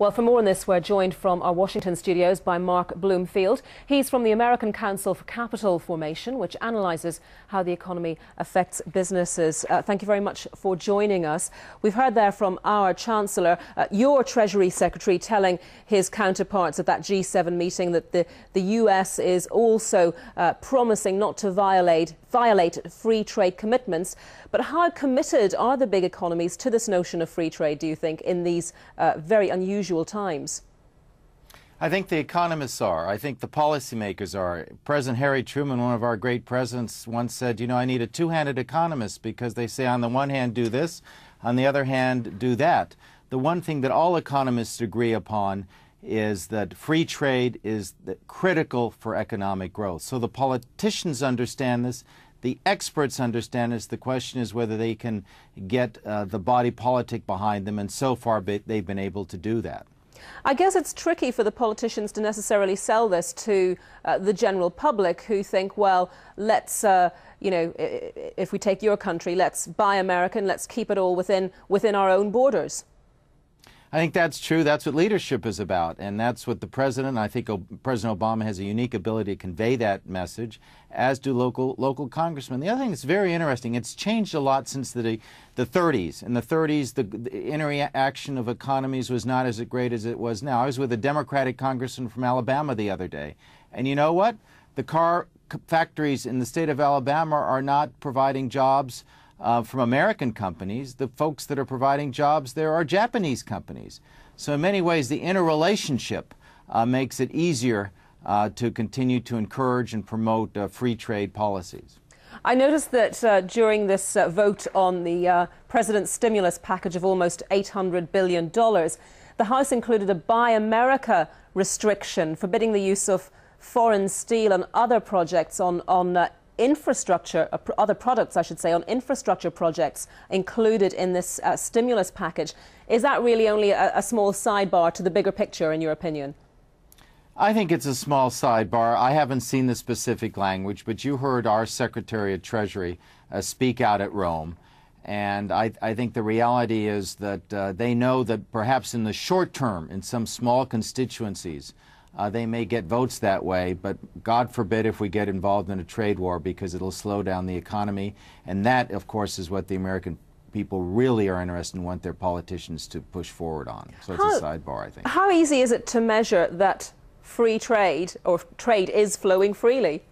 Well, for more on this, we're joined from our Washington studios by Mark Bloomfield. He's from the American Council for Capital Formation, which analyses how the economy affects businesses. Thank you very much for joining us. We've heard there from our Chancellor, your Treasury Secretary, telling his counterparts at that G7 meeting that the US is also promising not to violate free trade commitments. But how committed are the big economies to this notion of free trade, do you think, in these very unusual times? I think the economists are. I think the policymakers are. President Harry Truman, one of our great presidents, once said, you know, I need a two-handed economist because they say on the one hand do this, on the other hand do that. The one thing that all economists agree upon is that free trade is critical for economic growth. So the politicians understand this. The experts understand this. The question is whether they can get the body politic behind them, and so far they've been able to do that. I guess it's tricky for the politicians to necessarily sell this to the general public, who think, well, let's, you know, if we take your country, let's buy American, let's keep it all within our own borders. I think that's true. That's what leadership is about, and that's what the president, I think President Obama has a unique ability to convey that message, as do local congressmen. The other thing that's very interesting, it's changed a lot since the 30s. In the 30s, the interaction of economies was not as great as it was now. I was with a Democratic congressman from Alabama the other day, and you know what? The car factories in the state of Alabama are not providing jobs from American companies. The folks that are providing jobs there are Japanese companies. So in many ways, the interrelationship makes it easier to continue to encourage and promote free trade policies. I noticed that during this vote on the President's stimulus package of almost $800 billion, the House included a Buy America restriction forbidding the use of foreign steel and other projects on infrastructure, other products, I should say, on infrastructure projects included in this stimulus package. Is that really only a small sidebar to the bigger picture, in your opinion? I think it's a small sidebar. I haven't seen the specific language, but you heard our Secretary of Treasury speak out at Rome. And I think the reality is that they know that perhaps in the short term, in some small constituencies, they may get votes that way, but God forbid if we get involved in a trade war, because it'll slow down the economy. And that, of course, is what the American people really are interested in, want their politicians to push forward on. So it's a sidebar, I think. How easy is it to measure that free trade, or trade, is flowing freely?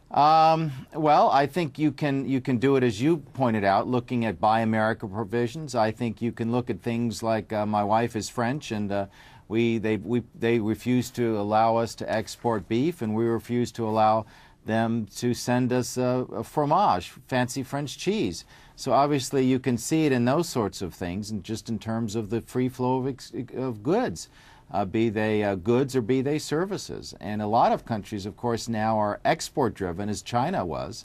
Well, I think you can do it, as you pointed out, looking at Buy America provisions. I think you can look at things like my wife is French, and they refused to allow us to export beef, and we refused to allow them to send us a fromage, fancy French cheese. So obviously you can see it in those sorts of things, and just in terms of the free flow of goods, be they goods or be they services. And a lot of countries, of course, now are export-driven, as China was.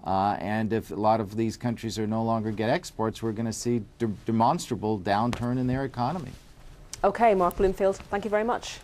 And if a lot of these countries are no longer get exports, we're going to see demonstrable downturn in their economy. Okay, Mark Bloomfield, thank you very much.